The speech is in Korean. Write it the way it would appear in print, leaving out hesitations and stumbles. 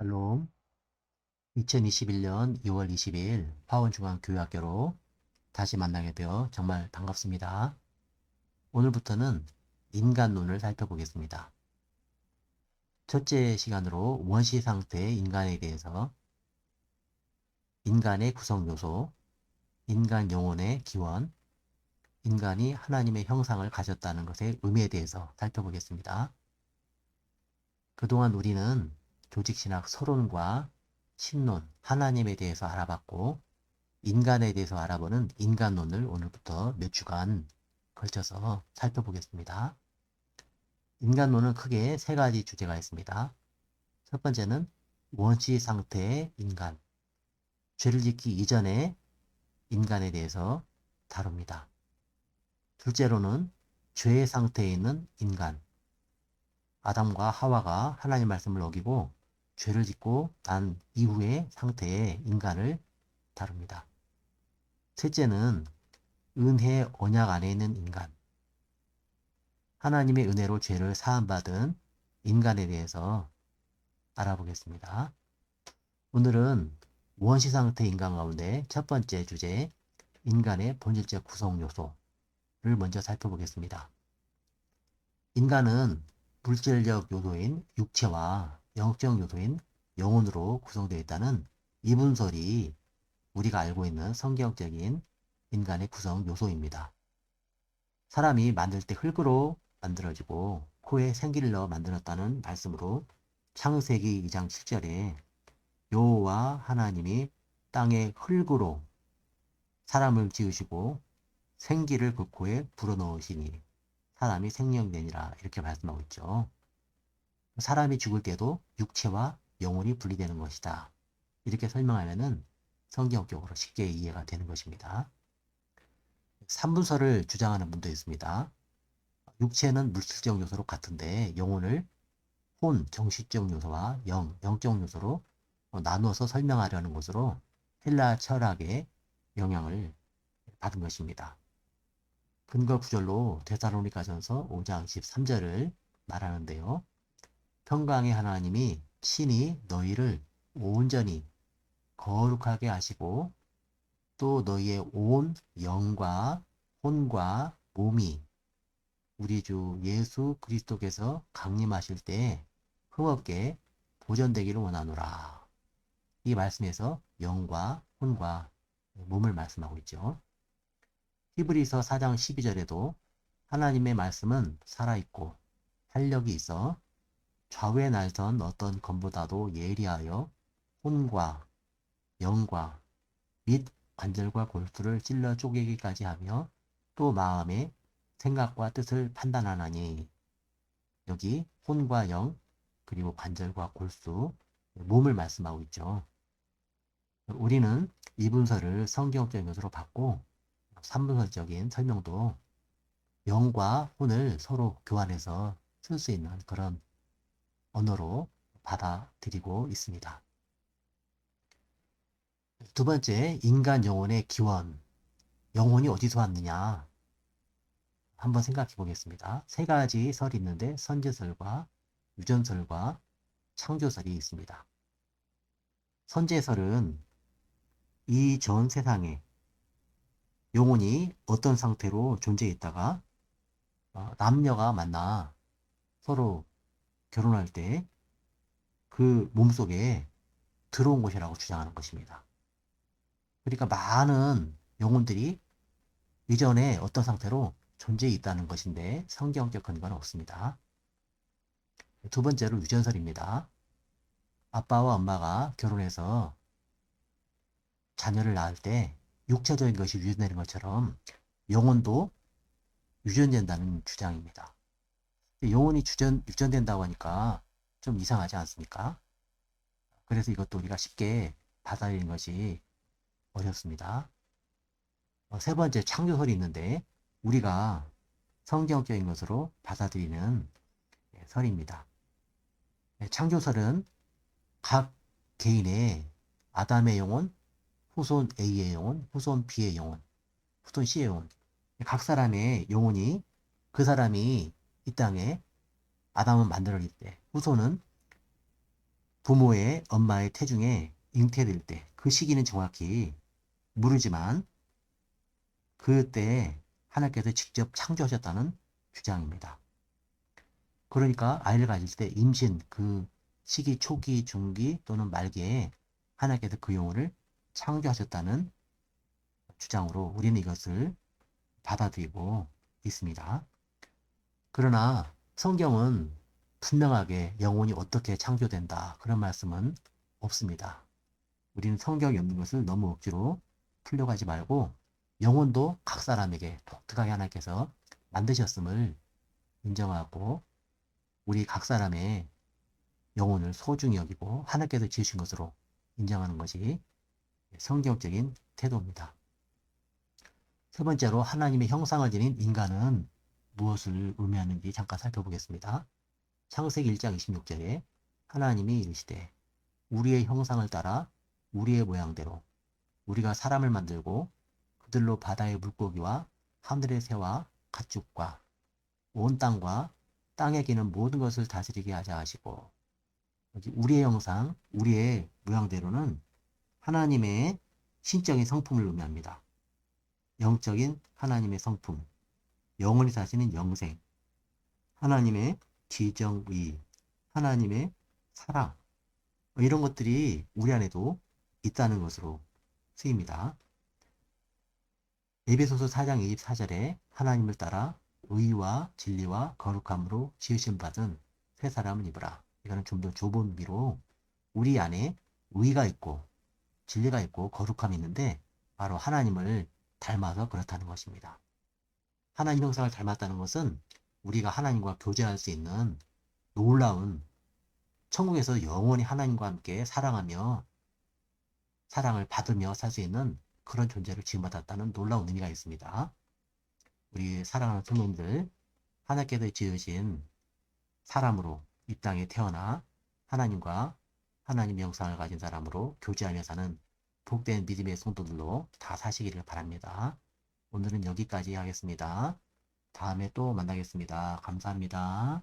샬롬. 2021년 2월 20일 파원중앙교회학교로 다시 만나게 되어 정말 반갑습니다. 오늘부터는 인간론을 살펴보겠습니다. 첫째 시간으로 원시 상태의 인간에 대해서 인간의 구성 요소, 인간 영혼의 기원, 인간이 하나님의 형상을 가졌다는 것의 의미에 대해서 살펴보겠습니다. 그동안 우리는 조직신학 서론과 신론, 하나님에 대해서 알아봤고 인간에 대해서 알아보는 인간론을 오늘부터 몇 주간 걸쳐서 살펴보겠습니다. 인간론은 크게 세 가지 주제가 있습니다. 첫 번째는 원시 상태의 인간, 죄를 짓기 이전의 인간에 대해서 다룹니다. 둘째로는 죄의 상태에 있는 인간, 아담과 하와가 하나님 말씀을 어기고 죄를 짓고 난 이후의 상태의 인간을 다룹니다. 셋째는 은혜 언약 안에 있는 인간, 하나님의 은혜로 죄를 사함받은 인간에 대해서 알아보겠습니다. 오늘은 원시 상태 인간 가운데 첫 번째 주제, 인간의 본질적 구성 요소를 먼저 살펴보겠습니다. 인간은 물질적 요소인 육체와 영적 요소인 영혼으로 구성되어 있다는 이분설이 우리가 알고 있는 성경적인 인간의 구성 요소입니다. 사람이 만들 때 흙으로 만들어지고 코에 생기를 넣어 만들었다는 말씀으로 창세기 2장 7절에 여호와 하나님이 땅에 흙으로 사람을 지으시고 생기를 그 코에 불어넣으시니 사람이 생명되니라 이렇게 말씀하고 있죠. 사람이 죽을 때도 육체와 영혼이 분리되는 것이다. 이렇게 설명하면은 성경적으로 쉽게 이해가 되는 것입니다. 삼분설을 주장하는 분도 있습니다. 육체는 물질적 요소로 같은데 영혼을 혼, 정신적 요소와 영적 요소로 나누어서 설명하려는 것으로 헬라 철학의 영향을 받은 것입니다. 근거 구절로 데살로니가전서 5장 13절을 말하는데요. 평강의 하나님이 친히 너희를 온전히 거룩하게 하시고 또 너희의 온 영과 혼과 몸이 우리 주 예수 그리스도께서 강림하실 때 흠없게 보존되기를 원하노라. 이 말씀에서 영과 혼과 몸을 말씀하고 있죠. 히브리서 4장 12절에도 하나님의 말씀은 살아있고 활력이 있어 좌우에 날선 어떤 검보다도 예리하여 혼과 영과 및 관절과 골수를 찔러 쪼개기까지 하며 또 마음의 생각과 뜻을 판단하나니 여기 혼과 영 그리고 관절과 골수 몸을 말씀하고 있죠. 우리는 이분설을 성경적 요소로 받고 삼분설적인 설명도 영과 혼을 서로 교환해서 쓸 수 있는 그런 언어로 받아들이고 있습니다. 두 번째, 인간 영혼의 기원. 영혼이 어디서 왔느냐? 한번 생각해 보겠습니다. 세 가지 설이 있는데 선제설과 유전설과 창조설이 있습니다. 선제설은 이전 세상에 영혼이 어떤 상태로 존재했다가 남녀가 만나 서로 결혼할 때 그 몸속에 들어온 것이라고 주장하는 것입니다. 그러니까 많은 영혼들이 이전에 어떤 상태로 존재해 있다는 것인데 성경적 근거는 없습니다. 두 번째로 유전설입니다. 아빠와 엄마가 결혼해서 자녀를 낳을 때 육체적인 것이 유전되는 것처럼 영혼도 유전된다는 주장입니다. 영혼이 유전된다고 하니까 좀 이상하지 않습니까? 그래서 이것도 우리가 쉽게 받아들이는 것이 어렵습니다. 세 번째 창조설이 있는데 우리가 성경적인 것으로 받아들이는 설입니다. 창조설은 각 개인의 아담의 영혼, 후손 A의 영혼, 후손 B의 영혼, 후손 C의 영혼, 각 사람의 영혼이 그 사람이 이 땅에 아담은 만들어질 때 후손은 부모의 엄마의 태중에 잉태될 때 그 시기는 정확히 모르지만 그때 하나님께서 직접 창조하셨다는 주장입니다. 그러니까 아이를 가질 때 임신 그 시기 초기, 중기 또는 말기에 하나님께서 그 영혼을 창조하셨다는 주장으로 우리는 이것을 받아들이고 있습니다. 그러나 성경은 분명하게 영혼이 어떻게 창조된다 그런 말씀은 없습니다. 우리는 성경이 없는 것을 너무 억지로 풀려고 하지 말고 영혼도 각 사람에게 독특하게 하나님께서 만드셨음을 인정하고 우리 각 사람의 영혼을 소중히 여기고 하나님께서 지으신 것으로 인정하는 것이 성경적인 태도입니다. 세 번째로 하나님의 형상을 지닌 인간은 무엇을 의미하는지 잠깐 살펴보겠습니다. 창세기 1장 26절에 하나님이 이르시되 우리의 형상을 따라 우리의 모양대로 우리가 사람을 만들고 그들로 바다의 물고기와 하늘의 새와 가축과 온 땅과 땅에 기는 모든 것을 다스리게 하자 하시고 우리의 형상, 우리의 모양대로는 하나님의 신적인 성품을 의미합니다. 영적인 하나님의 성품, 영원히 사시는 영생, 하나님의 지정의, 하나님의 사랑 이런 것들이 우리 안에도 있다는 것으로 쓰입니다. 에베소서 4장 24절에 하나님을 따라 의와 진리와 거룩함으로 지으신 받은 새 사람을 입으라. 이거는 좀 더 좁은 의미로 우리 안에 의가 있고 진리가 있고 거룩함이 있는데 바로 하나님을 닮아서 그렇다는 것입니다. 하나님 형상을 닮았다는 것은 우리가 하나님과 교제할 수 있는 놀라운 천국에서 영원히 하나님과 함께 사랑하며 사랑을 받으며 살 수 있는 그런 존재를 지음받았다는 놀라운 의미가 있습니다. 우리 사랑하는 성도님들, 하나님께서 지으신 사람으로 이 땅에 태어나 하나님과 하나님의 형상을 가진 사람으로 교제하며 사는 복된 믿음의 성도들로 다 사시기를 바랍니다. 오늘은 여기까지 하겠습니다. 다음에 또 만나겠습니다. 감사합니다.